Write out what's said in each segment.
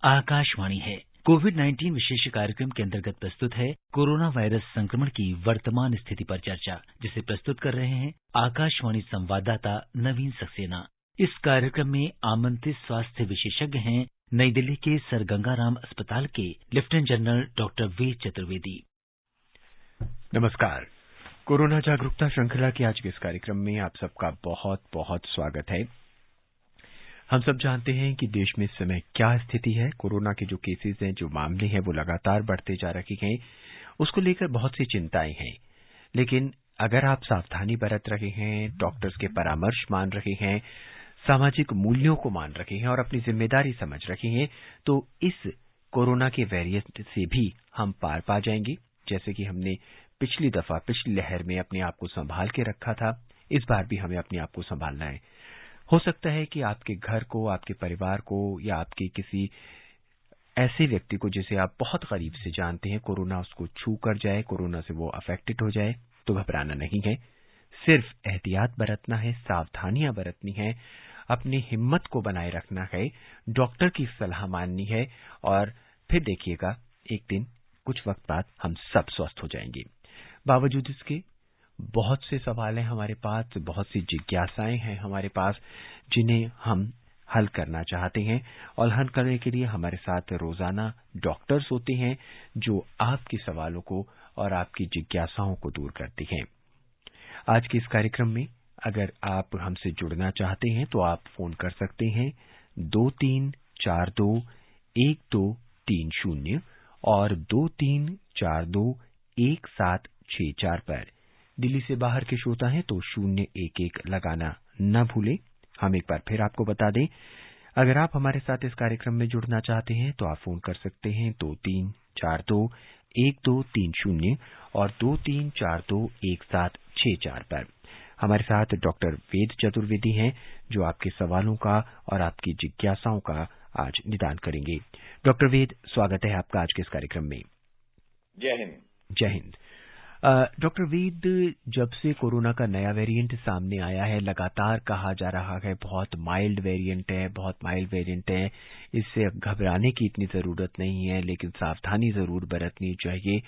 आकाशवाणी है। कोविड-19 विशेष कार्यक्रम के अंतर्गत प्रस्तुत है कोरोना वायरस संक्रमण की वर्तमान स्थिति पर चर्चा, जिसे प्रस्तुत कर रहे हैं आकाशवाणी संवाददाता नवीन सक्सेना। इस कार्यक्रम में आमंत्रित स्वास्थ्य विशेषज्ञ हैं नई दिल्ली के सर गंगाराम अस्पताल के lieutenant general doctor Ved Chaturvedi. नमस्कार। कोरोना जागरूकता श्रृंखला के आज के इस कार्यक्रम में आप सबका बहुत बहुत स्वागत है। हम सब जानते हैं कि देश में इस समय क्या स्थिति है। कोरोना के जो केसेस हैं, जो मामले हैं, वो लगातार बढ़ते जा रहे हैं। उसको लेकर बहुत सी चिंताएं हैं, लेकिन अगर आप सावधानी बरत रहे हैं, डॉक्टर्स के परामर्श मान रहे हैं, सामाजिक मूल्यों को मान रहे हैं और अपनी जिम्मेदारी समझ रहे हैं, तो इस कोरोना के वेरिएंट से भी हम पार पा जाएंगे। जैसे कि हमने पिछली दफा, पिछली लहर में अपने आप को संभाल के रखा था, इस बार भी हमें अपने आप को संभालना है। हो सकता है कि आपके घर को, आपके परिवार को या आपके किसी ऐसे व्यक्ति को जिसे आप बहुत करीब से जानते हैं, कोरोना उसको छू कर जाए, कोरोना से वो अफेक्टेड हो जाए, तो घबराना नहीं है। सिर्फ एहतियात बरतना है, सावधानियां बरतनी है, अपनी हिम्मत को बनाए रखना है, डॉक्टर की सलाह माननी है और फिर देखिएगा एक दिन कुछ वक्त बाद हम सब स्वस्थ हो जाएंगे। बावजूद इसके बहुत से सवाल हैं हमारे पास, बहुत सी जिज्ञासाएं हैं हमारे पास, जिन्हें हम हल करना चाहते हैं और हल करने के लिए हमारे साथ रोजाना डॉक्टर्स होते हैं जो आपके सवालों को और आपकी जिज्ञासाओं को दूर करते हैं। आज के इस कार्यक्रम में अगर आप हमसे जुड़ना चाहते हैं तो आप फोन कर सकते हैं 23421230 और 23421764 पर। दिल्ली से बाहर के श्रोता हैं तो 011 लगाना न भूलें। हम एक बार फिर आपको बता दें, अगर आप हमारे साथ इस कार्यक्रम में जुड़ना चाहते हैं तो आप फोन कर सकते हैं 23421230 और 23421764 पर। हमारे साथ डॉक्टर वेद चतुर्वेदी हैं जो आपके सवालों का और आपकी जिज्ञासाओं का आज निदान करेंगे। डॉक्टर वेद, स्वागत है आपका आज के इस कार्यक्रम में। जय हिंद। जय हिंद। डॉक्टर वेद, जब से कोरोना का नया वेरिएंट सामने आया है, लगातार कहा जा रहा है बहुत माइल्ड वेरिएंट है, बहुत माइल्ड वेरिएंट है, इससे घबराने की इतनी जरूरत नहीं है, लेकिन सावधानी जरूर बरतनी चाहिए।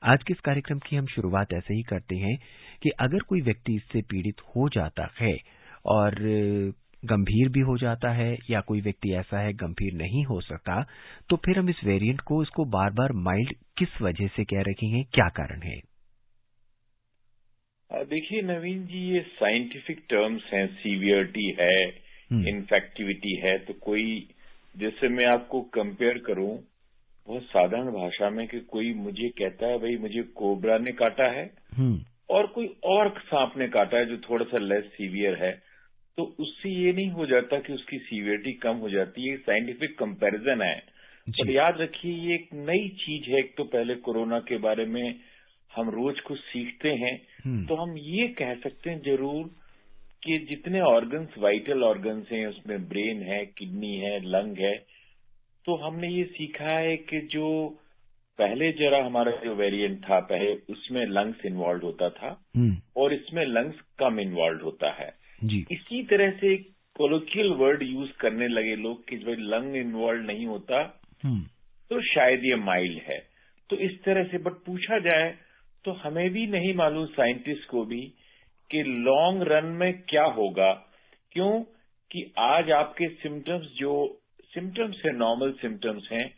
आज के इस कार्यक्रम की हम शुरुआत ऐसे ही करते हैं कि अगर कोई व्यक्ति इससे पीड़ित हो जाता है और गंभीर भी हो जाता है, या कोई व्यक्ति ऐसा है गंभीर नहीं हो सकता, तो फिर हम इस वेरिएंट को इसको बार बार माइल्ड किस वजह से कह रहे हैं, क्या कारण है? देखिए नवीन जी, ये साइंटिफिक टर्म्स हैं, सीवियरिटी है, इन्फेक्टिविटी है, तो कोई जैसे मैं आपको कंपेयर करूं बहुत साधारण भाषा में कि कोई मुझे कहता है भाई मुझे कोबरा ने काटा है और कोई और सांप ने काटा है जो थोड़ा सा लेस सीवियर है, तो उससे ये नहीं हो जाता कि उसकी सीवियरिटी कम हो जाती है। साइंटिफिक कंपैरिजन है, पर याद रखिए ये एक नई चीज है। एक तो पहले कोरोना के बारे में हम रोज कुछ सीखते हैं, तो हम ये कह सकते हैं जरूर कि जितने ऑर्गन्स, वाइटल ऑर्गन्स हैं, उसमें ब्रेन है, किडनी है, लंग है, तो हमने ये सीखा है कि जो पहले जरा हमारा जो वेरिएंट था पहले, उसमें लंग्स इन्वॉल्व होता था और इसमें लंग्स कम इन्वॉल्व होता है। इसी तरह से कोलोकियल वर्ड यूज करने लगे लोग कि भाई लंग इन्वॉल्व नहीं होता तो शायद ये माइल्ड है। तो इस तरह से बट पूछा जाए तो हमें भी नहीं मालूम, साइंटिस्ट को भी, कि लॉन्ग रन में क्या होगा। क्यों कि आज आपके सिम्टम्स, जो सिम्टम्स है, नॉर्मल सिम्टम्स हैं,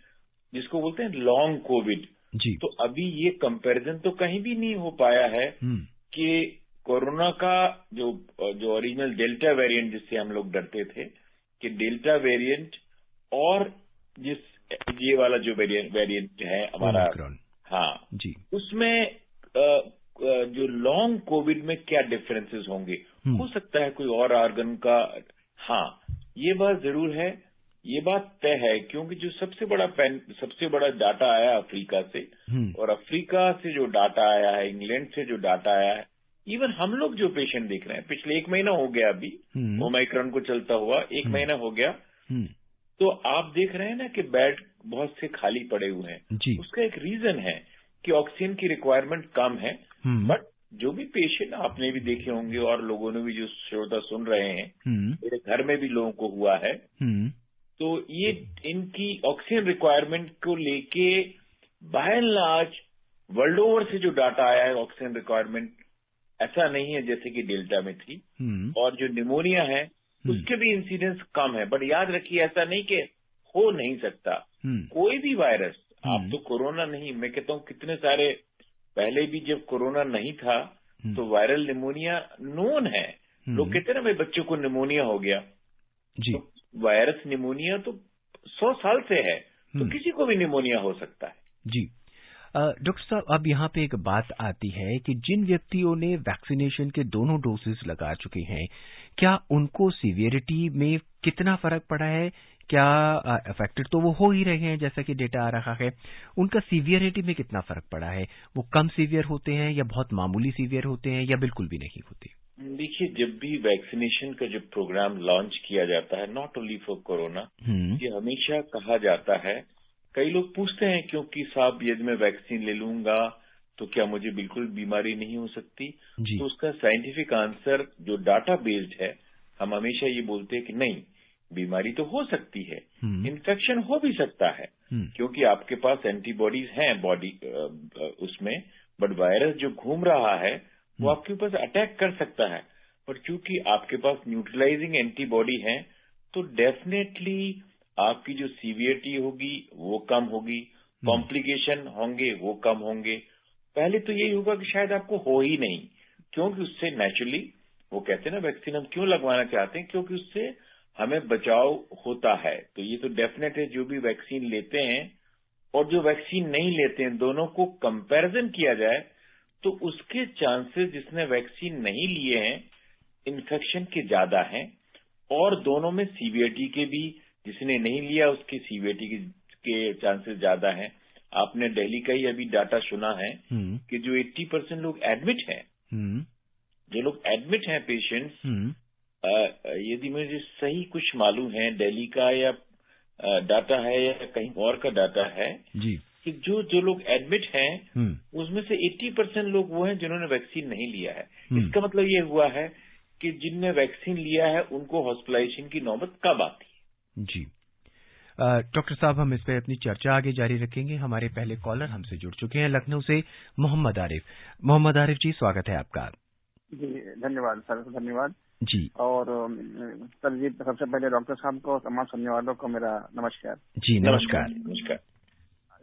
जिसको बोलते हैं लॉन्ग कोविड, तो अभी ये कंपैरिजन तो कहीं भी नहीं हो पाया है कि कोरोना का जो ओरिजिनल डेल्टा वेरिएंट जिससे हम लोग डरते थे, कि डेल्टा वेरिएंट और ये वाला जो वेरिएंट है हमारा, हाँ जी, उसमें जो लॉन्ग कोविड में क्या डिफरेंसेस होंगे। हो सकता है कोई और ऑर्गन का, हाँ ये बात जरूर है, ये बात तय है, क्योंकि जो सबसे बड़ा डाटा आया अफ्रीका से, और अफ्रीका से जो डाटा आया है, इंग्लैंड से जो डाटा आया है, इवन हम लोग जो पेशेंट देख रहे हैं, पिछले 1 महीना हो गया अभी ओमाइक्रॉन को चलता हुआ 1 महीना हो गया, तो आप देख रहे हैं ना कि बेड बहुत से खाली पड़े हुए हैं। उसका एक रीजन है कि ऑक्सीजन की रिक्वायरमेंट कम है, बट जो भी पेशेंट आपने भी देखे होंगे और लोगों ने भी, जो श्रोता सुन रहे हैं, मेरे घर में भी लोगों को हुआ है, तो ये इनकी ऑक्सीजन रिक्वायरमेंट को लेके by and large world over से जो डाटा आया है ऑक्सीजन रिक्वायरमेंट ऐसा नहीं है जैसे कि डेल्टा में थी। और जो निमोनिया है उसके भी इंसिडेंस कम है। बट याद रखिए ऐसा नहीं कि हो नहीं सकता। कोई भी वायरस, आप तो कोरोना नहीं, मैं कहता हूँ कितने सारे पहले भी जब कोरोना नहीं था तो वायरल निमोनिया नोन है। लोग कहते हैं ना भाई बच्चों को निमोनिया हो गया जी। तो वायरस निमोनिया तो 100 साल से है, तो किसी को भी निमोनिया हो सकता है जी। डॉक्टर साहब, अब यहाँ पे एक बात आती है कि जिन व्यक्तियों ने वैक्सीनेशन के दोनों डोसेज लगा चुके हैं, क्या उनको सीवियरिटी में कितना फर्क पड़ा है? क्या अफेक्टेड तो वो हो ही रहे हैं जैसा कि डेटा आ रहा है, उनका सीवियरिटी में कितना फर्क पड़ा है? वो कम सीवियर होते हैं या बहुत मामूली सीवियर होते हैं या बिल्कुल भी नहीं होते? देखिए, जब भी वैक्सीनेशन का जो प्रोग्राम लॉन्च किया जाता है, नॉट ओनली फॉर कोरोना, ये हमेशा कहा जाता है, कई लोग पूछते हैं क्योंकि साहब यदि मैं वैक्सीन ले लूंगा तो क्या मुझे बिल्कुल बीमारी नहीं हो सकती? तो उसका साइंटिफिक आंसर जो डाटा बेस्ड है, हम हमेशा ये बोलते हैं कि नहीं, बीमारी तो हो सकती है, इन्फेक्शन हो भी सकता है क्योंकि आपके पास एंटीबॉडीज हैं बॉडी उसमें, बट वायरस जो घूम रहा है वो आपके ऊपर अटैक कर सकता है। पर चूंकि आपके पास न्यूट्रलाइजिंग एंटीबॉडी है तो डेफिनेटली आपकी जो सीवियरिटी होगी वो कम होगी, कॉम्प्लिकेशन होंगे वो कम होंगे। पहले तो यही होगा कि शायद आपको हो ही नहीं, क्योंकि उससे नेचुरली वो कहते हैं ना वैक्सीन हम क्यों लगवाना चाहते हैं, क्योंकि उससे हमें बचाव होता है। तो ये तो डेफिनेट है, जो भी वैक्सीन लेते हैं और जो वैक्सीन नहीं लेते हैं दोनों को कंपैरिजन किया जाए तो उसके चांसेस जिसने वैक्सीन नहीं लिए हैं इन्फेक्शन के ज्यादा हैं, और दोनों में सीवियरिटी के भी, जिसने नहीं लिया उसकी सीवियरिटी के चांसेस ज्यादा हैं। आपने दिल्ली का ही अभी डाटा सुना है कि जो 80% लोग एडमिट हैं, जो लोग एडमिट हैं पेशेंट्स, यदि मुझे सही कुछ मालूम है दिल्ली का या डाटा है या कहीं और का डाटा है जी, कि जो लोग एडमिट हैं उसमें से 80% लोग वो हैं जिन्होंने वैक्सीन नहीं लिया है। इसका मतलब ये हुआ है कि जिनने वैक्सीन लिया है उनको हॉस्पिटलाइजेशन की नौबत कब आती है। जी डॉक्टर साहब, हम इस पर अपनी चर्चा आगे जारी रखेंगे। हमारे पहले कॉलर हमसे जुड़ चुके हैं लखनऊ से, मोहम्मद आरिफ। मोहम्मद आरिफ जी, स्वागत है आपका। जी धन्यवाद सर, धन्यवाद जी। और सर जी, सबसे पहले डॉक्टर साहब को, तमाम सुनने वालों को मेरा नमस्कार। जी नमस्कार। नमस्कार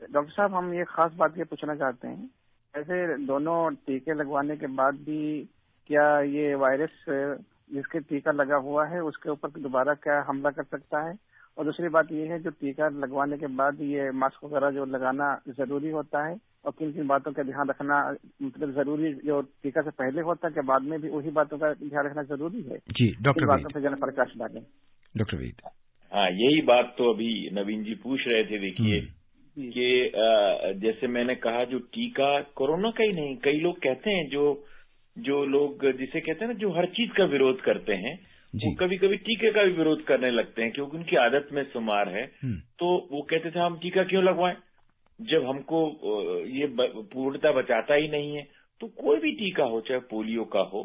डॉक्टर साहब, हम ये खास बात ये पूछना चाहते हैं, ऐसे दोनों टीके लगवाने के बाद भी क्या ये वायरस जिसके टीका लगा हुआ है उसके ऊपर दोबारा क्या हमला कर सकता है? और दूसरी बात ये है, जो टीका लगवाने के बाद ये मास्क वगैरह जो लगाना जरूरी होता है और किन किन बातों का ध्यान रखना मतलब जरूरी, जो टीका से पहले होता है कि बाद में भी वही बातों का ध्यान रखना जरूरी है? जी डॉक्टर, बातों पर जरा प्रकाश डालें डॉक्टर वेद। हाँ, यही बात तो अभी नवीन जी पूछ रहे थे। देखिए कि जैसे मैंने कहा, जो टीका कोरोना का ही नहीं, कई लोग कहते हैं जो लोग जिसे कहते हैं ना, जो हर चीज का विरोध करते हैं, वो कभी कभी टीके का भी विरोध करने लगते हैं क्योंकि उनकी आदत में शुमार है। तो वो कहते थे हम टीका क्यों लगवाएं जब हमको ये पूर्णता बचाता ही नहीं है। तो कोई भी टीका हो, चाहे पोलियो का हो,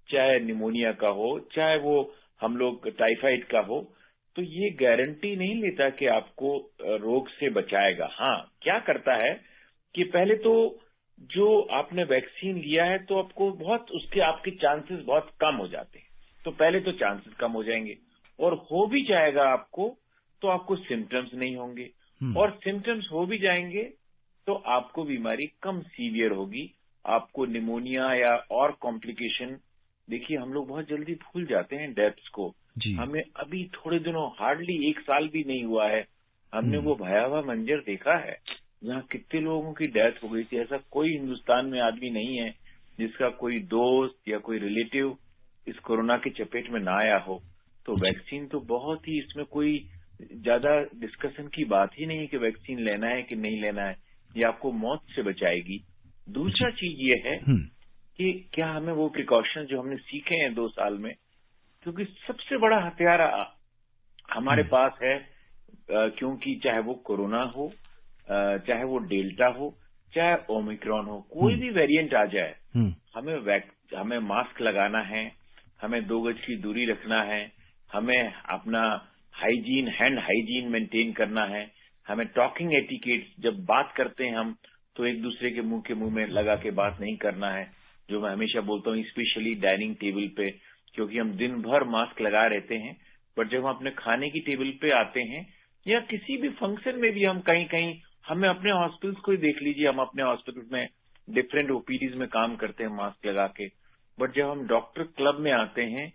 चाहे निमोनिया का हो, चाहे वो हम लोग टाइफाइड का हो, तो ये गारंटी नहीं लेता कि आपको रोग से बचाएगा। हाँ, क्या करता है कि पहले तो जो आपने वैक्सीन लिया है तो आपको बहुत उसके आपके चांसेस बहुत कम हो जाते हैं। तो पहले तो चांसेस कम हो जाएंगे, और हो भी जाएगा आपको तो आपको सिम्टम्स नहीं होंगे, और सिम्टम्स हो भी जाएंगे तो आपको बीमारी कम सीवियर होगी। आपको निमोनिया या और कॉम्प्लिकेशन, देखिए हम लोग बहुत जल्दी भूल जाते हैं डेथ्स को। हमें अभी थोड़े दिनों, हार्डली 1 साल भी नहीं हुआ है, हमने वो भयावह मंजर देखा है जहाँ कितने लोगों की डेथ हो गई थी। ऐसा कोई हिंदुस्तान में आदमी नहीं है जिसका कोई दोस्त या कोई रिलेटिव इस कोरोना की चपेट में ना आया हो। तो वैक्सीन तो बहुत ही, इसमें कोई ज्यादा डिस्कशन की बात ही नहीं है कि वैक्सीन लेना है कि नहीं लेना है, ये आपको मौत से बचाएगी। दूसरा चीज ये है कि क्या हमें वो प्रिकॉशन जो हमने सीखे हैं 2 साल में, क्योंकि सबसे बड़ा हथियार हमारे पास है, क्योंकि चाहे वो कोरोना हो, चाहे वो डेल्टा हो, चाहे ओमिक्रॉन हो, कोई भी वेरिएंट आ जाए, हमें मास्क लगाना है, हमें 2 गज की दूरी रखना है, हमें अपना हाइजीन, हैंड हाइजीन मेंटेन करना है। हमें टॉकिंग एटिकेट, जब बात करते हैं हम तो एक दूसरे के मुंह में लगा के बात नहीं करना है, जो मैं हमेशा बोलता हूँ, स्पेशली डाइनिंग टेबल पे, क्योंकि हम दिन भर मास्क लगा रहते हैं, बट जब हम अपने खाने की टेबल पे आते हैं या किसी भी फंक्शन में भी हम कहीं हमें अपने हॉस्पिटल्स को ही देख लीजिए, हम अपने हॉस्पिटल में डिफरेंट ओपीडीज में काम करते हैं मास्क लगा के, बट जब हम डॉक्टर क्लब में आते हैं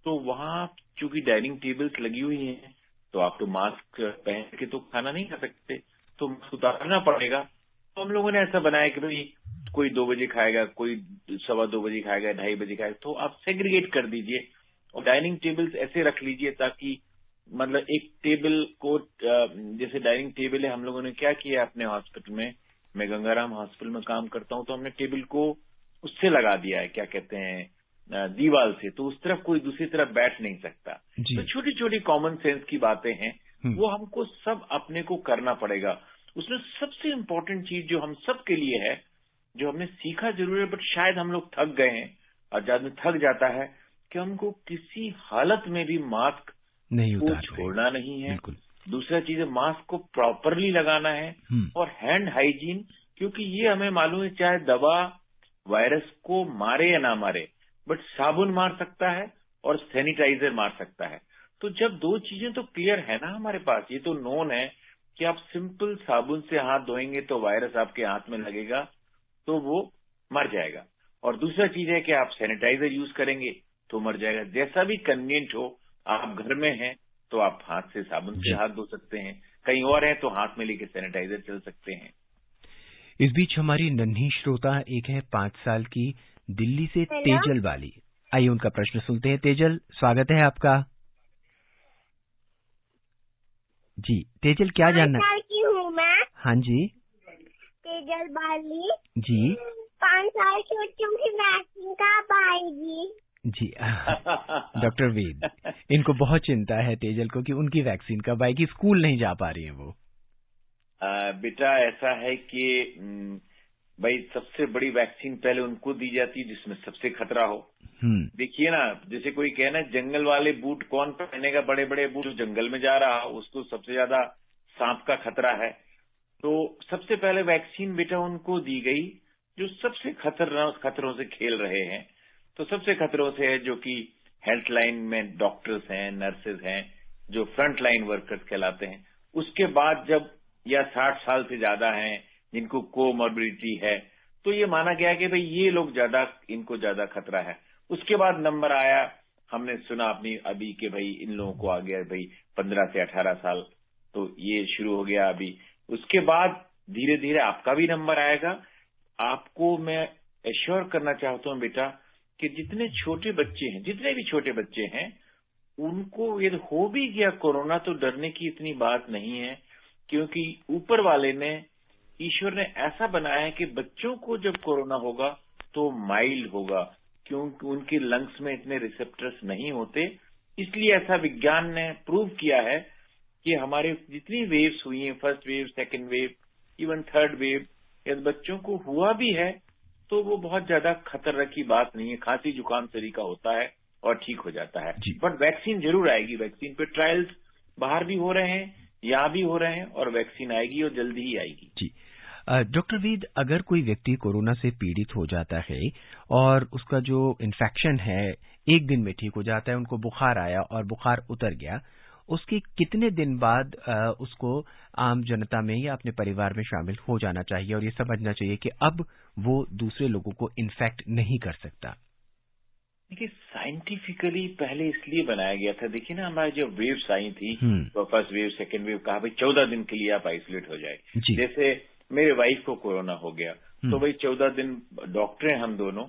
तो वहां चूंकि डाइनिंग टेबल्स लगी हुई हैं तो आप तो मास्क पहन के तो खाना नहीं खा सकते, तो मास्क उतारना पड़ेगा। तो हम लोगों ने ऐसा बनाया कि भाई कोई 2 बजे खाएगा, कोई 2:15 बजे खाएगा, 2:30 बजे खाएगा, तो आप सेग्रीगेट कर दीजिए और डाइनिंग टेबल्स ऐसे रख लीजिए ताकि मतलब एक टेबल को, जैसे डाइनिंग टेबल है, हम लोगों ने क्या किया अपने हॉस्पिटल में, मैं गंगाराम हॉस्पिटल में काम करता हूं, तो हमने टेबल को उससे लगा दिया है, क्या कहते हैं, दीवार से, तो उस तरफ कोई दूसरी तरफ बैठ नहीं सकता। तो छोटी छोटी कॉमन सेंस की बातें हैं, वो हमको सब अपने को करना पड़ेगा। उसमें सबसे इम्पोर्टेंट चीज जो हम सब के लिए है, जो हमने सीखा जरूर है, बट शायद हम लोग थक गए हैं, और जब आदमी थक जाता है कि हमको किसी हालत में भी मास्क को छोड़ना नहीं है। दूसरा चीज है मास्क को प्रॉपरली लगाना है, और हैंड हाइजीन, क्योंकि ये हमें मालूम है चाहे दवा वायरस को मारे या ना मारे, बट साबुन मार सकता है और सैनिटाइजर मार सकता है। तो जब 2 चीजें तो क्लियर है ना हमारे पास, ये तो नोन है कि आप सिंपल साबुन से हाथ धोएंगे तो वायरस आपके हाथ में लगेगा तो वो मर जाएगा, और दूसरा चीज है कि आप सैनिटाइजर यूज करेंगे तो मर जाएगा। जैसा भी कन्वीनियंट हो, आप घर में हैं तो आप हाथ से साबुन से हाथ धो सकते हैं, कहीं और हैं तो हाथ में लेके सैनिटाइजर चल सकते हैं। इस बीच हमारी नन्ही श्रोता एक है 5 साल की, दिल्ली से तेजल वाली। आइए उनका प्रश्न सुनते हैं। तेजल, स्वागत है आपका। जी तेजल, क्या जानना? 5 साल की हूँ मैं। हाँ जी। तेजल वाली जी। 5 साल की बच्चों की वैक्सीन कब आएगी? जी डॉक्टर वेद, इनको बहुत चिंता है तेजल को कि उनकी वैक्सीन कब आएगी, स्कूल नहीं जा पा रही है वो। बेटा ऐसा है कि भाई सबसे बड़ी वैक्सीन पहले उनको दी जाती है जिसमें सबसे खतरा हो। देखिए ना, जैसे कोई कहना जंगल वाले बूट कौन पहनेगा, बड़े बड़े बूट, जो जंगल में जा रहा उसको सबसे ज्यादा सांप का खतरा है। तो सबसे पहले वैक्सीन बेटा उनको दी गई जो सबसे खतरों से खेल रहे हैं। तो सबसे खतरों से है जो कि हेल्थ लाइन में डॉक्टर्स हैं, नर्सेज हैं, जो फ्रंट लाइन वर्कर्स कहलाते हैं। उसके बाद जब या 60 साल से ज्यादा हैं, जिनको कोमॉर्बिडिटी है, तो ये माना गया कि भाई ये लोग इनको ज्यादा खतरा है। उसके बाद नंबर आया, हमने सुना अपनी अभी के भाई इन लोगों को आ गया भाई 15 से 18 साल, तो ये शुरू हो गया अभी। उसके बाद धीरे धीरे आपका भी नंबर आएगा। आपको मैं एश्योर करना चाहता हूं बेटा कि जितने छोटे बच्चे हैं, जितने भी छोटे बच्चे हैं, उनको यदि हो भी गया कोरोना तो डरने की इतनी बात नहीं है, क्योंकि ऊपर वाले ने, ईश्वर ने ऐसा बनाया है कि बच्चों को जब कोरोना होगा तो माइल्ड होगा, क्योंकि उनके लंग्स में इतने रिसेप्टर्स नहीं होते। इसलिए ऐसा विज्ञान ने प्रूव किया है कि हमारे जितनी वेव्स हुई हैं, first wave, second wave, even third wave, यदि बच्चों को हुआ भी है तो वो बहुत ज्यादा खतरे की बात नहीं है। खांसी जुकाम सरी का होता है और ठीक हो जाता है। बट वैक्सीन जरूर आएगी। वैक्सीन पे ट्रायल्स बाहर भी हो रहे हैं, यहाँ भी हो रहे हैं, और वैक्सीन आएगी और जल्दी ही आएगी। जी डॉक्टर वेद, अगर कोई व्यक्ति कोरोना से पीड़ित हो जाता है और उसका जो इन्फेक्शन है 1 दिन में ठीक हो जाता है, उनको बुखार आया और बुखार उतर गया, उसके कितने दिन बाद उसको आम जनता में या अपने परिवार में शामिल हो जाना चाहिए और ये समझना चाहिए कि अब वो दूसरे लोगों को इन्फेक्ट नहीं कर सकता? देखिए, साइंटिफिकली पहले इसलिए बनाया गया था। देखिए ना, हमारी जो वेव्स आई थी, तो फर्स्ट वेव, सेकेंड वेव, कहा भाई 14 दिन के लिए आप आइसोलेट हो जाए। जैसे मेरे वाइफ को कोरोना हो गया तो भाई 14 दिन, डॉक्टर हैं हम दोनों,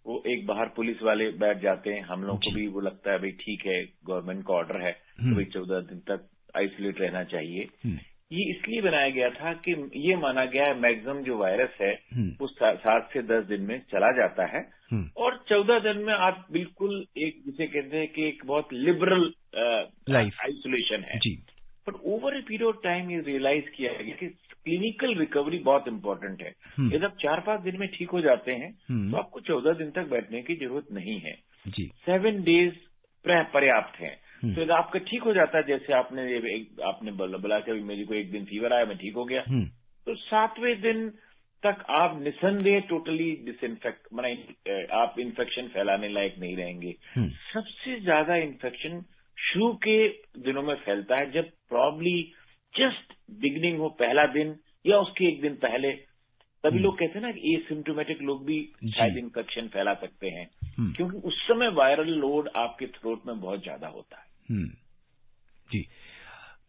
वो एक बाहर पुलिस वाले बैठ जाते हैं, हम लोग को भी वो लगता है भाई ठीक है गवर्नमेंट का ऑर्डर है तो भाई 14 दिन तक आइसोलेट रहना चाहिए। ये इसलिए बनाया गया था कि ये माना गया है मैक्सिमम जो वायरस है वो 7 से 10 दिन में चला जाता है, और 14 दिन में आप बिल्कुल एक, जिसे कहते हैं कि एक बहुत लिबरल आइसोलेशन है। But over a period of time ये रियलाइज किया गया कि क्लिनिकल रिकवरी बहुत इंपॉर्टेंट है। यदि आप 4-5 दिन में ठीक हो जाते हैं तो आपको 14 दिन तक बैठने की जरूरत नहीं है। 7 डेज पर्याप्त है। फिर आपका ठीक हो जाता है। जैसे आपने बोला कि मेरे को एक दिन फीवर आया, मैं ठीक हो गया, तो 7वें दिन तक आप निसंदेह टोटली डिसइंफेक्ट आप इन्फेक्शन फैलाने लायक नहीं रहेंगे। सबसे ज्यादा इन्फेक्शन शुरू के दिनों में फैलता है, जब प्रॉब्ली जस्ट बिगनिंग हो, पहला दिन या उसके एक दिन पहले। तभी लोग कहते हैं ना कि एसिम्प्टोमेटिक लोग भी शायद इन्फेक्शन फैला सकते हैं, क्योंकि उस समय वायरल लोड आपके थ्रोट में बहुत ज्यादा होता है। जी।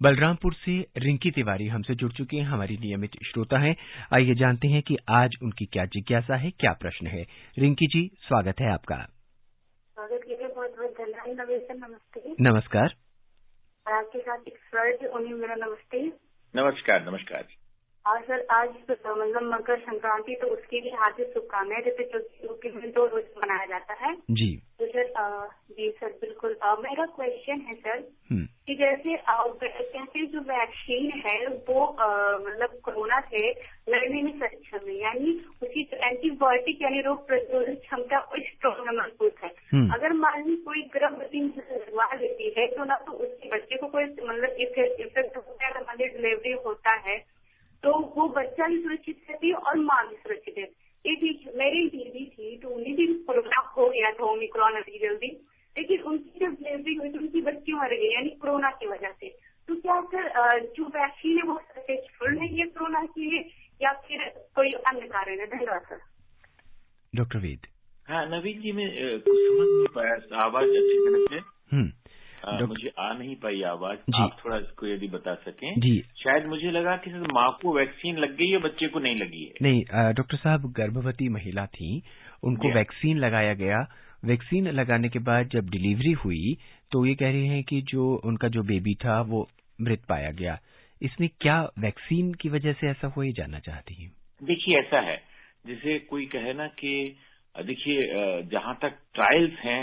बलरामपुर से रिंकी तिवारी हमसे जुड़ चुकी हैं, हमारी नियमित श्रोता हैं। आइए जानते हैं कि आज उनकी क्या जिज्ञासा है, क्या प्रश्न है। रिंकी जी, स्वागत है आपका। स्वागत के लिए बहुत बहुत धन्यवाद। नमस्ते। नमस्कार। आपके साथ एक सर उन्हें मेरा नमस्ते। नमस्कार। नमस्कार। और सर, आज मतलब मकर संक्रांति, तो उसके लिए हार्दिक शुभकामनाएं, जैसे क्योंकि 2 रोज मनाया जाता है जी। तो सर जी सर बिल्कुल। मेरा क्वेश्चन है सर कि जैसे कहते जो वैक्सीन है वो मतलब कोरोना से लड़ने में सक्षम है, यानी उसकी एंटीबायोटिक यानी रोग प्रतिरोधक क्षमता स्ट्रॉन्ग मजबूत है। अगर मान ली कोई गर्भवती लगवा लेती है तो ना तो उसके बच्चे को कोई मतलब इफेक्ट होता है, अगर डिलीवरी होता है तो वो बच्चा भी सुरक्षित रहती है और माँ भी सुरक्षित है। एक मेरी दीदी थी तो उन्हें भी कोरोना हो गया था, ओमिक्रॉन अभी जल्दी, लेकिन उनकी जब डिलीवरी हुई तो उनकी बच्ची मर गई, यानी कोरोना की वजह से। तो क्या सर जो वैक्सीन है वो सक्सेसफुल नहीं है कोरोना के लिए, या फिर कोई अन्य कारण है? धन्यवाद सर। डॉक्टर वेद। हाँ नवीन जी, मैं कुछ समझ नहीं पाया, आवाज अच्छी तरह से मुझे आ नहीं पाई आवाज। आप थोड़ा इसको यदि बता सकें जी। शायद मुझे लगा कि माँ को वैक्सीन लग गई है, बच्चे को नहीं लगी है। नहीं डॉक्टर साहब, गर्भवती महिला थी, उनको वैक्सीन लगाया गया। वैक्सीन लगाने के बाद जब डिलीवरी हुई तो ये कह रहे हैं कि जो उनका जो बेबी था वो मृत पाया गया। इसमें क्या वैक्सीन की वजह से ऐसा हो, ये जानना चाहती हैं? देखिए ऐसा है, जैसे कोई कहे ना कि देखिए जहां तक ट्रायल्स हैं,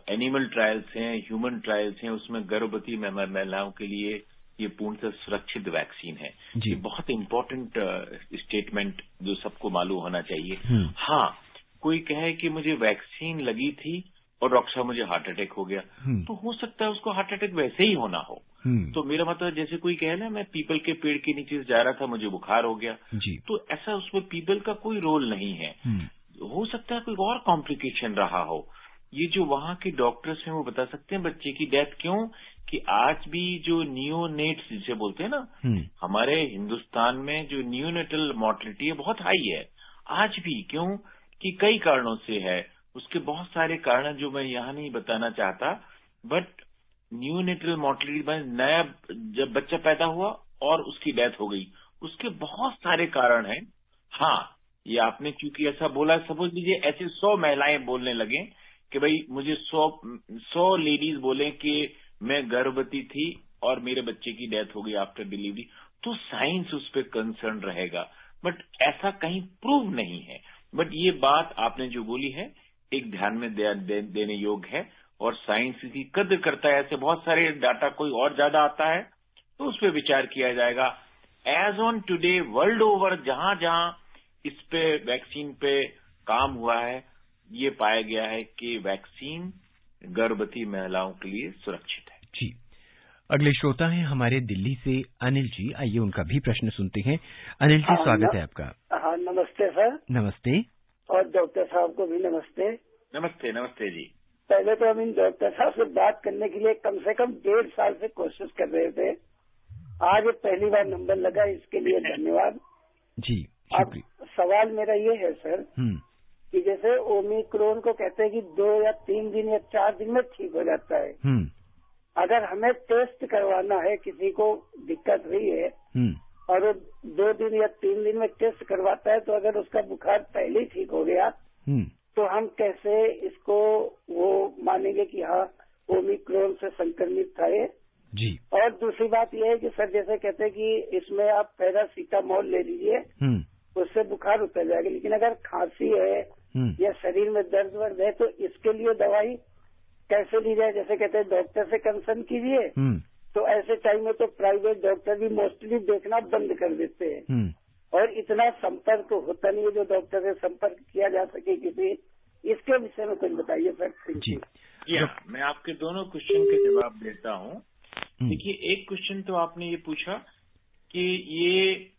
एनिमल ट्रायल्स हैं, ह्यूमन ट्रायल्स हैं, उसमें गर्भवती महिलाओं के लिए ये पूर्णतः सुरक्षित वैक्सीन है। ये बहुत इंपॉर्टेंट स्टेटमेंट जो सबको मालूम होना चाहिए। हाँ, कोई कहे कि मुझे वैक्सीन लगी थी और डॉक्टर साहब मुझे हार्ट अटैक हो गया, तो हो सकता है उसको हार्ट अटैक वैसे ही होना हो। तो मेरा मतलब जैसे कोई कहे ना, मैं पीपल के पेड़ के नीचे जा रहा था, मुझे बुखार हो गया, तो ऐसा उसमें पीपल का कोई रोल नहीं है। हो सकता है कोई और कॉम्प्लिकेशन रहा हो। ये जो वहां के डॉक्टर्स हैं वो बता सकते हैं बच्चे की डेथ क्यों, कि आज भी जो नियोनेट्स जिसे बोलते हैं ना, हमारे हिंदुस्तान में जो नियोनेटल मॉर्टेलिटी है बहुत हाई है आज भी। क्यों कि कई कारणों से है, उसके बहुत सारे कारण जो मैं यहाँ नहीं बताना चाहता, बट नियोनेटल मॉर्टेलिटी में नया जब बच्चा पैदा हुआ और उसकी डेथ हो गई, उसके बहुत सारे कारण हैं। हाँ, ये आपने चूंकि ऐसा बोला, समझ लीजिए ऐसे 100 महिलाएं बोलने लगे कि भाई मुझे 100 लेडीज बोले कि मैं गर्भवती थी और मेरे बच्चे की डेथ हो गई आफ्टर डिलीवरी, तो साइंस उस पर कंसर्न रहेगा, बट ऐसा कहीं प्रूव नहीं है। बट ये बात आपने जो बोली है एक ध्यान में देने योग्य है, और साइंस की कद्र करता है। ऐसे बहुत सारे डाटा कोई और ज्यादा आता है तो उस पर विचार किया जाएगा। As on today world over जहां जहां इस पे वैक्सीन पे काम हुआ है, ये पाया गया है कि वैक्सीन गर्भवती महिलाओं के लिए सुरक्षित है। जी। अगले श्रोता हैं हमारे दिल्ली से अनिल जी, आइए उनका भी प्रश्न सुनते हैं। अनिल जी, स्वागत है आपका। हाँ नमस्ते सर। नमस्ते। और डॉक्टर साहब को भी नमस्ते। नमस्ते। नमस्ते जी। पहले तो हम इन डॉक्टर साहब से बात करने के लिए कम से कम 1.5 साल से कोशिश कर रहे थे, आज पहली बार नंबर लगा, इसके लिए धन्यवाद जी। अब सवाल मेरा ये है सर कि जैसे ओमिक्रॉन को कहते हैं कि 2 या 3 दिन या 4 दिन में ठीक हो जाता है, अगर हमें टेस्ट करवाना है, किसी को दिक्कत हुई है और 2 दिन या 3 दिन में टेस्ट करवाता है, तो अगर उसका बुखार पहले ही ठीक हो गया तो हम कैसे इसको वो मानेंगे कि हाँ ओमिक्रॉन से संक्रमित था ये? जी। और दूसरी बात यह है कि सर जैसे कहते हैं कि इसमें आप पैरासीटामोल ले लीजिए, उससे बुखार उतर जाएगा, लेकिन अगर खांसी है या शरीर में दर्द वर्द है तो इसके लिए दवाई कैसे ली जाए? जैसे कहते हैं डॉक्टर से कंसल्ट कीजिए, तो ऐसे टाइम में तो प्राइवेट डॉक्टर भी मोस्टली देखना बंद कर देते हैं और इतना संपर्क होता नहीं है जो डॉक्टर से संपर्क किया जा सके किसी इसके विषय में कुछ बताइए सर। जी मैं आपके दोनों क्वेश्चन के जवाब देता हूँ। देखिए, एक क्वेश्चन तो आपने ये पूछा कि ये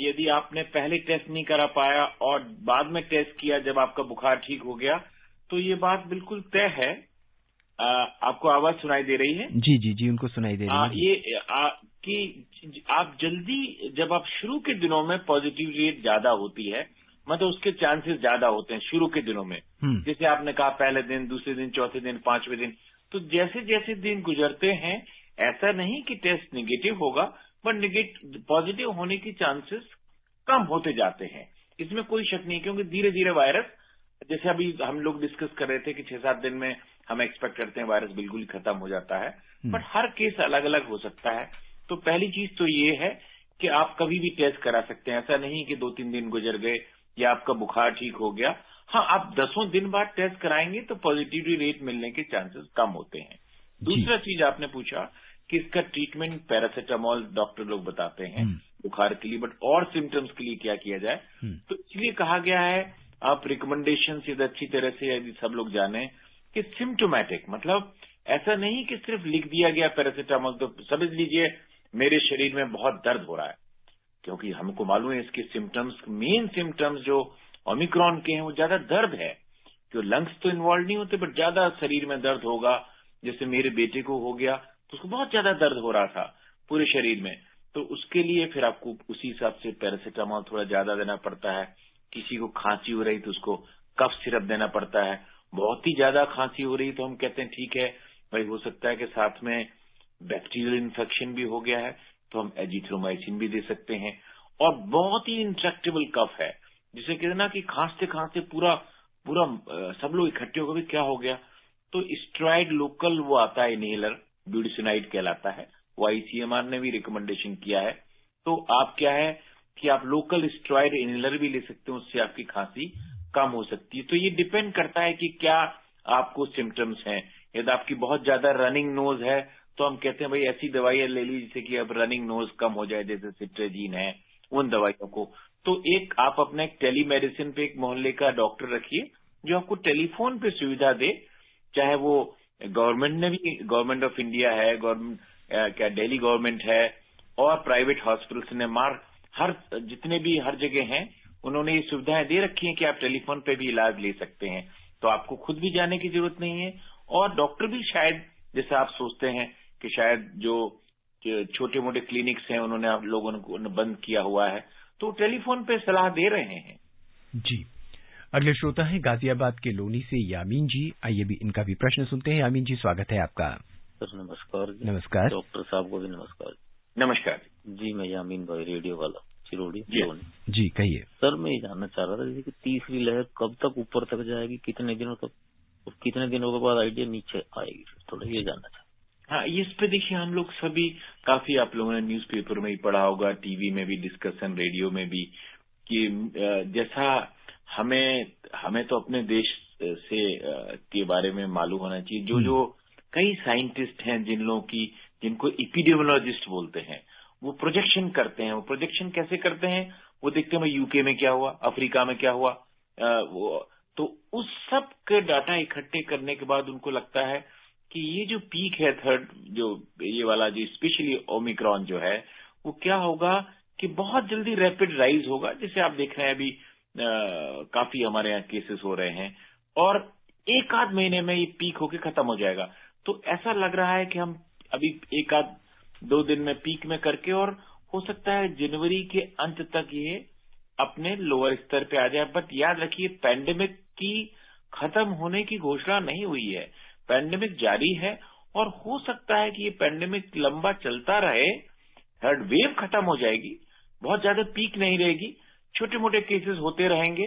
यदि आपने पहले टेस्ट नहीं करा पाया और बाद में टेस्ट किया जब आपका बुखार ठीक हो गया, तो ये बात बिल्कुल तय है। आपको आवाज सुनाई दे रही है? जी उनको सुनाई दे रही है। कि आप जल्दी, जब आप शुरू के दिनों में पॉजिटिव रेट ज्यादा होती है, मतलब उसके चांसेस ज्यादा होते हैं शुरू के दिनों में। जैसे आपने कहा पहले दिन, दूसरे दिन, चौथे दिन, पांचवें दिन, तो जैसे जैसे दिन गुजरते हैं, ऐसा नहीं कि टेस्ट निगेटिव होगा, पर पॉजिटिव होने की चांसेस कम होते जाते हैं। इसमें कोई शक नहीं, क्योंकि धीरे धीरे वायरस, जैसे अभी हम लोग डिस्कस कर रहे थे कि 6-7 दिन में हम एक्सपेक्ट करते हैं वायरस बिल्कुल ही खत्म हो जाता है, बट हर केस अलग अलग हो सकता है। तो पहली चीज तो ये है कि आप कभी भी टेस्ट करा सकते हैं। ऐसा नहीं कि 2-3 दिन गुजर गए या आपका बुखार ठीक हो गया। हाँ, आप 10 दिन बाद टेस्ट कराएंगे तो पॉजिटिविटी रेट मिलने के चांसेस कम होते हैं। दूसरा चीज आपने पूछा कि इसका ट्रीटमेंट पैरासीटामोल डॉक्टर लोग बताते हैं बुखार के लिए, बट और सिम्टम्स के लिए क्या किया जाए, तो इसलिए कहा गया है, आप रिकमेंडेशन से अच्छी तरह से यदि सब लोग जाने कि सिम्टोमेटिक, मतलब ऐसा नहीं कि सिर्फ लिख दिया गया पैरासीटामोल तो समझ लीजिए मेरे शरीर में बहुत दर्द हो रहा है, क्योंकि हमको मालूम है इसके सिम्टम्स, मेन सिम्टम्स जो ओमिक्रॉन के हैं वो ज्यादा दर्द है। जो लंग्स तो इन्वॉल्व नहीं होते, बट ज्यादा शरीर में दर्द होगा। जैसे मेरे बेटे को हो गया तो उसको बहुत ज्यादा दर्द हो रहा था पूरे शरीर में, तो उसके लिए फिर आपको उसी हिसाब से पैरासीटामोल थोड़ा ज्यादा देना पड़ता है। किसी को खांसी हो रही तो उसको कफ सिरप देना पड़ता है। बहुत ही ज्यादा खांसी हो रही तो हम कहते हैं ठीक है भाई, हो सकता है कि साथ में बैक्टीरियल इन्फेक्शन भी हो गया है, तो हम एजिथ्रोमाइसिन भी दे सकते हैं। और बहुत ही इंट्रैक्टेबल कफ है, जिसे कहते हैं ना कि खांसते खांसते पूरा सब लोग इकट्ठे हो गए, क्या हो गया, तो स्टेरॉइड लोकल वो आता है इनहेलर, ब्यूटिसिनाइड कहलाता है, वो आईसीएमआर ने भी रिकमेंडेशन किया है। तो आप क्या है कि आप लोकल स्टेरॉइड इनहेलर भी ले सकते हैं, उससे आपकी खांसी कम हो सकती है। तो ये डिपेंड करता है कि क्या आपको सिम्टम्स हैं। यदि आपकी बहुत ज्यादा रनिंग नोज है तो हम कहते हैं भाई ऐसी दवाइयां ले ली जिससे कि अब रनिंग नोज कम हो जाए, जैसे सिट्रेजिन है, उन दवाइयों को। तो एक आप अपने एक टेलीमेडिसिन पे एक मोहल्ले का डॉक्टर रखिए जो आपको टेलीफोन पे सुविधा दे, चाहे वो गवर्नमेंट ऑफ इंडिया है, क्या दिल्ली गवर्नमेंट है, और प्राइवेट हॉस्पिटल्स ने जितने भी हर जगह हैं, उन्होंने ये सुविधाएं दे रखी हैं कि आप टेलीफोन पे भी इलाज ले सकते हैं। तो आपको खुद भी जाने की जरूरत नहीं है, और डॉक्टर भी शायद, जैसे आप सोचते हैं कि शायद जो छोटे मोटे क्लिनिक्स हैं उन्होंने आप लोगों ने बंद किया हुआ है, तो टेलीफोन पे सलाह दे रहे हैं। जी, अगले श्रोता है गाजियाबाद के लोनी से यामीन जी। आइए भी इनका भी प्रश्न सुनते हैं। यामीन जी, स्वागत है आपका। सर नमस्कार। नमस्कार। डॉक्टर साहब को भी नमस्कार। नमस्कार जी, मैं यामीन भाई, रेडियो वाला, चिरोड़ी। जी कहिए। सर मैं ये जानना चाह रहा था जैसे कि तीसरी लहर कब तक ऊपर तक जाएगी, कितने दिनों तक, और कितने दिनों के बाद आइडिया नीचे आएगी, थोड़ा ये जानना चाहता। हाँ, इस पे देखिए हम लोग सभी काफी, आप लोगों ने न्यूज़पेपर में ही पढ़ा होगा, टीवी में भी डिस्कशन, रेडियो में भी, कि जैसा हमें तो अपने देश से के बारे में मालूम होना चाहिए। जो कई साइंटिस्ट हैं जिनको एपिडेमियोलॉजिस्ट बोलते हैं, वो प्रोजेक्शन करते हैं। वो प्रोजेक्शन कैसे करते हैं, वो देखते हैं भाई यूके में क्या हुआ, अफ्रीका में क्या हुआ, तो उस सब के डाटा इकट्ठे करने के बाद उनको लगता है कि ये जो पीक है थर्ड, जो ये वाला जो स्पेशली ओमिक्रॉन जो है, वो क्या होगा कि बहुत जल्दी रैपिड राइज होगा। जैसे आप देख रहे हैं अभी काफी हमारे यहाँ केसेस हो रहे हैं, और 1-8 महीने में ये पीक होके खत्म हो जाएगा। तो ऐसा लग रहा है कि हम अभी 1-2 दिन में पीक में करके, और हो सकता है जनवरी के अंत तक ये अपने लोअर स्तर पे आ जाए। बट याद रखिए, पैंडेमिक की खत्म होने की घोषणा नहीं हुई है, पैंडेमिक जारी है, और हो सकता है कि ये पैंडेमिक लंबा चलता रहे, थर्ड वेव खत्म हो जाएगी, बहुत ज्यादा पीक नहीं रहेगी, छोटे मोटे केसेस होते रहेंगे,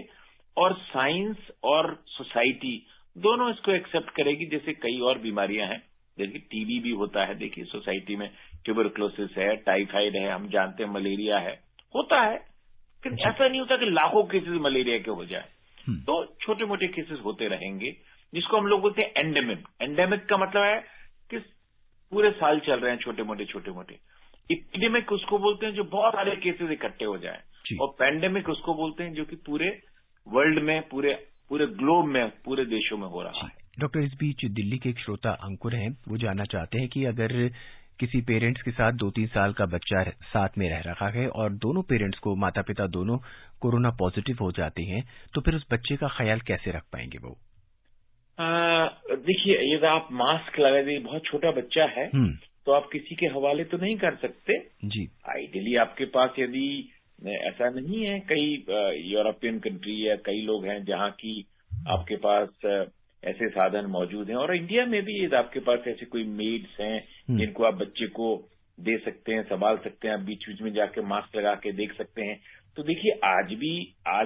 और साइंस और सोसाइटी दोनों इसको एक्सेप्ट करेगी। जैसे कई और बीमारियां हैं, जैसे टीबी भी होता है, देखिए सोसाइटी में ट्यूबरक्लोसिस है, टाइफाइड है, हम जानते हैं मलेरिया है, होता है, लेकिन ऐसा नहीं होता कि लाखों केसेस मलेरिया के हो जाए। तो छोटे मोटे केसेस होते रहेंगे, जिसको हम लोग बोलते हैं एंडेमिक। एंडेमिक का मतलब है कि पूरे साल चल रहे हैं छोटे मोटे। एपिडेमिक उसको बोलते हैं जो बहुत सारे केसेस इकट्ठे हो जाए, और पैंडेमिक उसको बोलते हैं जो कि पूरे वर्ल्ड में, पूरे पूरे ग्लोब में, पूरे देशों में हो रहा है। डॉक्टर, इस बीच दिल्ली के एक श्रोता अंकुर हैं, वो जानना चाहते हैं कि अगर किसी पेरेंट्स के साथ 2-3 साल का बच्चा साथ में रह रहा है और दोनों पेरेंट्स को, माता पिता दोनों कोरोना पॉजिटिव हो जाते हैं, तो फिर उस बच्चे का ख्याल कैसे रख पाएंगे वो? देखिए, यदि आप मास्क लगा दे, बहुत छोटा बच्चा है तो आप किसी के हवाले तो नहीं कर सकते जी। आइडियली आपके पास, यदि ऐसा नहीं है, कई यूरोपियन कंट्री या कई लोग हैं जहाँ की आपके पास ऐसे साधन मौजूद हैं, और इंडिया में भी यदि आपके पास ऐसे कोई मेड्स हैं जिनको आप बच्चे को दे सकते हैं, संभाल सकते हैं, आप बीच बीच में जाके मास्क लगा के देख सकते हैं। तो देखिए, आज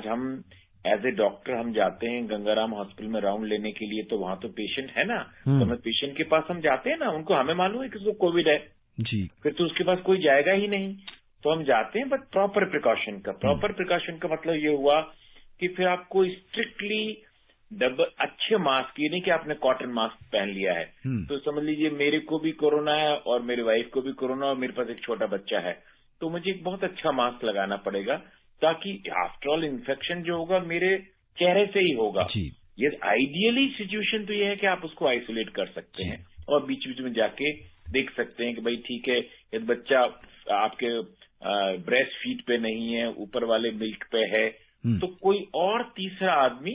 हम एज ए डॉक्टर हम जाते हैं गंगाराम हॉस्पिटल में राउंड लेने के लिए, तो वहां तो पेशेंट है ना, तो हमें पेशेंट के पास हम जाते हैं ना, उनको हमें मालूम है कि उसको कोविड है जी, फिर तो उसके पास कोई जाएगा ही नहीं, तो हम जाते हैं, बट प्रॉपर प्रिकॉशन का मतलब ये हुआ कि फिर आपको स्ट्रिक्टली अच्छे मास्क, ये नहीं कि आपने कॉटन मास्क पहन लिया है तो समझ लीजिए मेरे को भी कोरोना है और मेरी वाइफ को भी कोरोना और मेरे पास एक छोटा बच्चा है, तो मुझे एक बहुत अच्छा मास्क लगाना पड़ेगा, ताकि आफ्टर ऑल इन्फेक्शन जो होगा मेरे चेहरे से ही होगा। ये आइडियली सिचुएशन तो ये है कि आप उसको आइसोलेट कर सकते हैं और बीच बीच में जाके देख सकते हैं कि भाई ठीक है, यदि बच्चा आपके ब्रेस्ट फीड पे नहीं है, ऊपर वाले मिल्क पे है, तो कोई और तीसरा आदमी,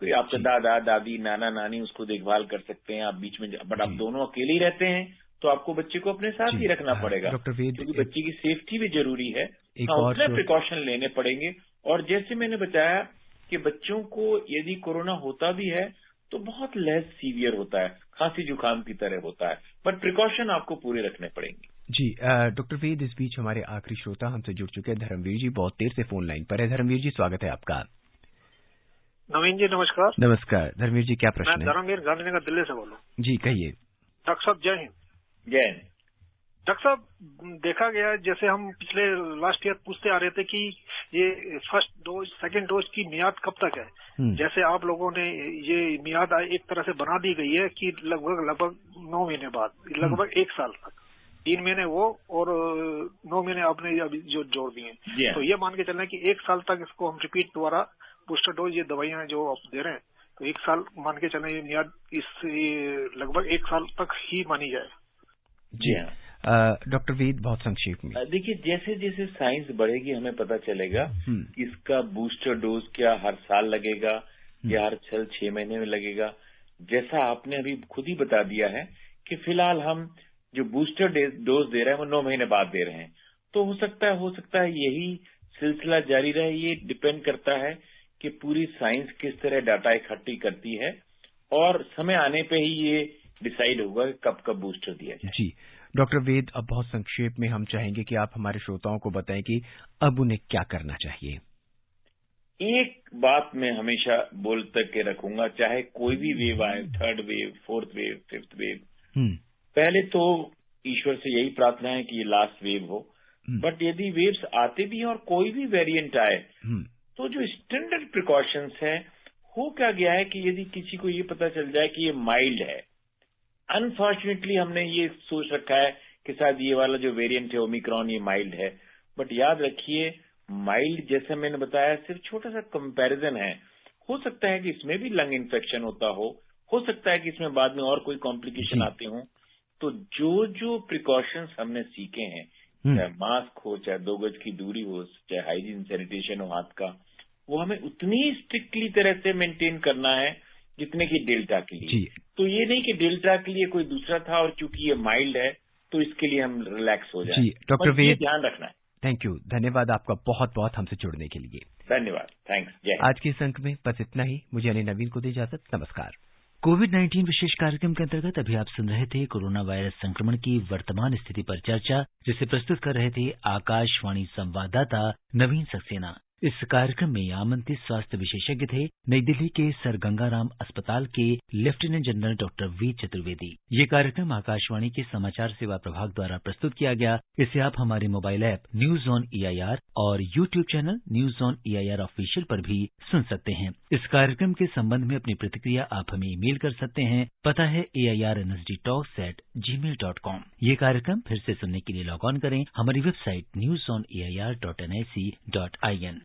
कोई आपका दादा दादी नाना नानी, उसको देखभाल कर सकते हैं आप बीच में, बट आप दोनों अकेले ही रहते हैं तो आपको बच्चे को अपने साथ ही रखना पड़ेगा, क्योंकि बच्चे की सेफ्टी भी जरूरी है, उसमें प्रिकॉशन लेने पड़ेंगे। और जैसे मैंने बताया कि बच्चों को यदि कोरोना होता भी है तो बहुत लेस सीवियर होता है, खांसी जुकाम की तरह होता है, बट प्रिकॉशन आपको पूरे रखने पड़ेंगे। जी डॉक्टर वेद, इस बीच हमारे आखिरी श्रोता हमसे जुड़ चुके हैं धर्मवीर जी, बहुत देर से फोन लाइन पर है। धर्मवीर जी, स्वागत है आपका। नवीन जी नमस्कार। नमस्कार धर्मवीर जी, क्या प्रश्न है? मैं धर्मवीर गांधीनगर दिल्ली से बोलूं। जी कहिए। डॉक्टर साहब जय हिंद। जय हिंद। डॉक्टर साहब, देखा गया जैसे हम पिछले लास्ट ईयर पूछते आ रहे थे कि ये फर्स्ट डोज सेकंड डोज की मियाद कब तक है, जैसे आप लोगों ने ये मियाद एक तरह से बना दी गई है कि लगभग 9 महीने बाद, लगभग 1 साल तक, 3 महीने वो और 9 महीने आपने अभी जो जोड़ दिए, तो ये मान के चलना है कि 1 साल तक इसको हम रिपीट दोबारा बूस्टर डोज ये दवाइयां जो आप दे रहे हैं, तो 1 साल मान के चलना ये मियाद इस लगभग 1 साल तक ही मानी जाए। जी हाँ डॉक्टर वेद, बहुत संक्षेप में। देखिए, जैसे जैसे साइंस बढ़ेगी हमें पता चलेगा कि इसका बूस्टर डोज क्या हर साल लगेगा या हर 6 महीने में लगेगा। जैसा आपने अभी खुद ही बता दिया है कि फिलहाल हम जो बूस्टर डोज दे रहे हैं वो 9 महीने बाद दे रहे हैं, तो हो सकता है यही सिलसिला जारी रहे। ये डिपेंड करता है कि पूरी साइंस किस तरह डाटा इकट्ठी करती है, और समय आने पे ही ये डिसाइड होगा कि कब बूस्टर दिया जाए। जी डॉक्टर वेद, अब बहुत संक्षेप में हम चाहेंगे कि आप हमारे श्रोताओं को बताएं कि अब उन्हें क्या करना चाहिए। एक बात मैं हमेशा बोलते के रखूंगा, चाहे कोई भी वेव आए, 3rd wave, 4th wave, 5th wave, पहले तो ईश्वर से यही प्रार्थना है कि ये लास्ट वेव हो, बट यदि वेव्स आते भी हैं और कोई भी वेरिएंट आए, तो जो स्टैंडर्ड प्रिकॉशंस है, हो क्या गया है कि यदि किसी को ये पता चल जाए कि ये माइल्ड है, अनफॉर्चुनेटली हमने ये सोच रखा है कि शायद ये वाला जो वेरिएंट है ओमिक्रॉन ये माइल्ड है, बट याद रखिए माइल्ड जैसे मैंने बताया सिर्फ छोटा सा कंपैरिजन है, हो सकता है कि इसमें भी लंग इन्फेक्शन होता हो सकता है कि इसमें बाद में और कोई कॉम्प्लिकेशन आते हों। तो जो प्रिकॉशंस हमने सीखे हैं, चाहे मास्क हो, चाहे 2 गज की दूरी हो, चाहे हाइजीन सैनिटेशन हो हाथ का, वो हमें उतनी स्ट्रिक्टली तरह से मेंटेन करना है जितने की डेल्टा के लिए। तो ये नहीं कि डेल्टा के लिए कोई दूसरा था और चूंकि ये माइल्ड है तो इसके लिए हम रिलैक्स हो जाए। डॉक्टर वेद, ध्यान रखना है। थैंक यू, धन्यवाद आपका बहुत बहुत हमसे जुड़ने के लिए। धन्यवाद, थैंक्स। जय। आज के इस अंक में बस इतना ही। मुझे यानी नवीन को दी इजाजत। नमस्कार। कोविड-19 विशेष कार्यक्रम के अंतर्गत अभी आप सुन रहे थे कोरोना वायरस संक्रमण की वर्तमान स्थिति पर चर्चा, जिसे प्रस्तुत कर रहे थे आकाशवाणी संवाददाता नवीन सक्सेना। इस कार्यक्रम में आमंत्रित स्वास्थ्य विशेषज्ञ थे नई दिल्ली के सर गंगाराम अस्पताल के lieutenant general doctor V Chaturvedi. ये कार्यक्रम आकाशवाणी के समाचार सेवा प्रभाग द्वारा प्रस्तुत किया गया। इसे आप हमारे mobile app news on EIR और YouTube channel news on EIR official पर भी सुन सकते हैं। इस कार्यक्रम के संबंध में अपनी प्रतिक्रिया आप हमें ईमेल कर सकते हैं। पता है AIRNSDtalks@gmail.com। ये कार्यक्रम फिर से सुनने के लिए लॉग ऑन करें हमारी वेबसाइट newsoneir.nic.in।